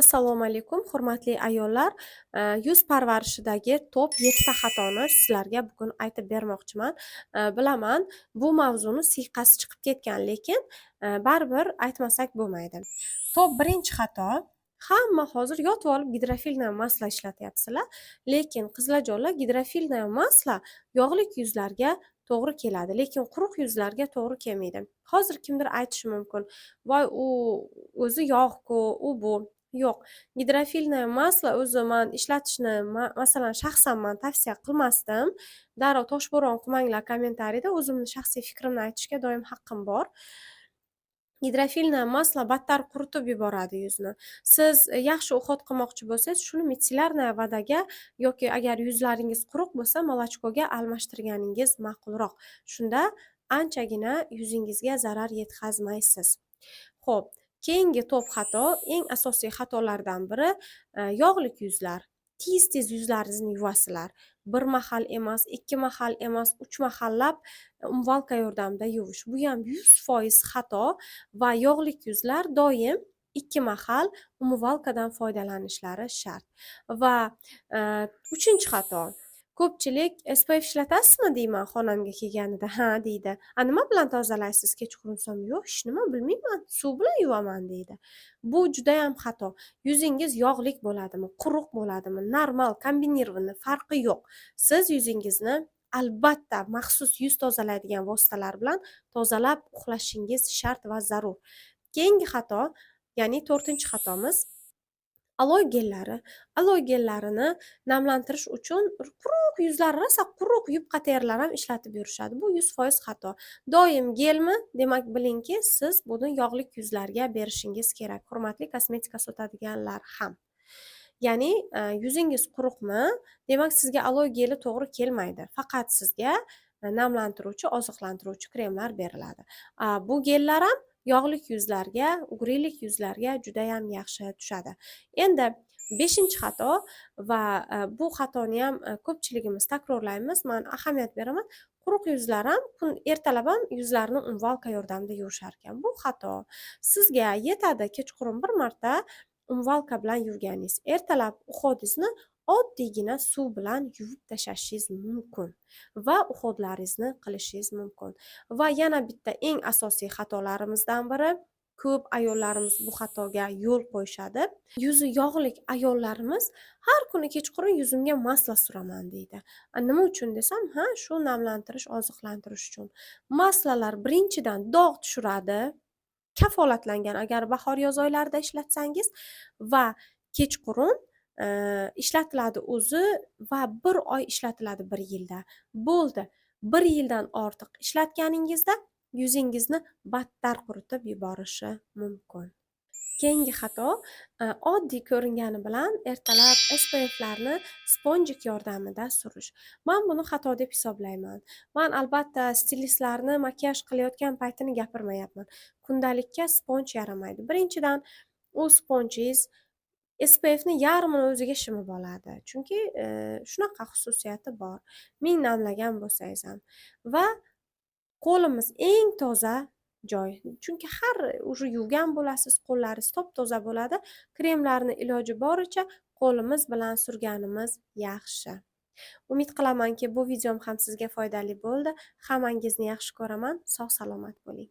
Assalomu alaykum, hurmatli ayollar. Yuz parvarishidagi top 7 ta xatoni sizlarga bugun aytib bermoqchiman. Bilaman, bu mavzuni siyqasi chiqib ketgan, lekin baribir aytmasak bo'lmaydi. Top birinchi xato. Hamma hozir yotib olib gidrofilniy masla ishlatyapsizlar, lekin qizlarjonlar, gidrofilniy masla yog'lik yuzlarga to'g'ri keladi, lekin quruq yuzlarga to'g'ri kelmaydi. Hozir kimdir aytishi mumkin: "Voy, u o'zi yog'-ku, u bu." Yo'q, gidrofilniy masla o'zi man ishlatishni masalan shaxsan man tavsiya qilmasdim. Darrov toshbo'ron qilmanglar kommentariyda, o'zimni shaxsiy fikrimni aytishga doim haqqim bor. Gidrofilniy masla battar quritib yuboradi yuzni. Siz yaxshi uhod qilmoqchi bo'lsangiz, shuni mitsillarniy vodaga yoki agar yuzlaringiz quruq bo'lsa, molochkoga almashtirganingiz ma'qulroq. Shunda anchagina yuzingizga zarar yetkazmaysiz. Xo'p, keyingi top xato, eng asosiy xatolardan biri yog'lik yuzlar. Tez-tez yuzlaringizni yuvasizlar. Bir mahal emas, 2 mahal emas, 3 mahallab umvalka yordamida yuvish. Bu ham 100% xato va yog'lik yuzlar doim 2 mahal umvalkadan foydalanishlari shart. Va 3-chi xato. Ko'pchilik SPF ishlatasizmi deyman xonamga kelganida. Ha deydi. Nima bilan tozalaysiz? Kechqurun so'm? Yo'q, hech nima bilmayman. Suv bilan yuvaman deydi. Bu juda ham xato. Yuzingiz yog'lik bo'ladimi, quruq bo'ladimi, normal, kombinirованный farqi yo'q. Siz yuzingizni albatta maxsus yuz tozalaydigan vositalar bilan tozalab uxlashingiz shart va zarur. Keyingi xato, ya'ni 4-chi xatomiz, aloe gellari. Aloe gellarini namlantirish uchun quruq yuzlar, rosa quruq yupqa terilar ham ishlatib yurishadi. Bu 100% xato. Doim gelmi? Demak bilingki, siz buni yog'lik yuzlarga berishingiz kerak. Hurmatli kosmetika sotadiganlar ham. Ya'ni yuzingiz quruqmi? Demak sizga aloe geli to'g'ri kelmaydi. Faqat sizga namlantiruvchi, oziqlantiruvchi kremlar beriladi. Bu gellar ham yog'lik yuzlarga, ugrilik yuzlarga juda ham yaxshi tushadi. Endi 5-chi xato va bu xatoni ham ko'pchiligimiz takrorlaymiz. Men ahamiyat beraman. Quruq yuzlar ham ertalab ham yuzlarini umvalka yordamida yuvishar ekan. Bu xato. Sizga yetadi kechqurun bir marta umvalka bilan yuvganingiz. Ertalab uxodingizni oddiygina suv bilan yuvib tashlashingiz mumkin va uxodlaringizni qilishingiz mumkin. Va yana bitta eng asosiy xatolarimizdan biri, ko'p ayollarimiz bu xatoga yo'l qo'yishadi. Yuzi yog'lik ayollarimiz har kuni kechqurun yuzimga masla suraman deydi. Nima uchun desam, ha, shu namlantirish, oziqlantirish uchun. Maslalar birinchidan dog' tushiradi. Kafolatlangan agar bahor-yoz oylarida ishlatsangiz va kechqurun ishlatiladi o'zi va 1 oy ishlatiladi 1 yilda. Bo'ldi. 1 yildan ortiq ishlatganingizda yuzingizni battar quritib yuborishi mumkin. Keyingi xato, oddiy ko'ringani bilan ertalab SPFlarni sponjik yordamida surish. Men buni xato deb hisoblayman. Men albatta stilistlarni makiyaj qilayotgan paytini gapirmayapman. Kundalikka sponj yaramaydi. Birinchidan, u sponjingiz SPFni yarmini o'ziga shimib oladi. Chunki shunaqa xususiyati bor. Ming namlagan bo'lsangiz ham. Va qo'limiz eng toza joy. Chunki har уже yuvgan bo'lasiz, qo'llaringiz top-toza bo'ladi. Kremlarni iloji boricha qo'limiz bilan surganimiz yaxshi. Umid qilamanki, bu videom ham sizga foydali bo'ldi. Hammangizni yaxshi ko'raman. Sog' salomat bo'ling.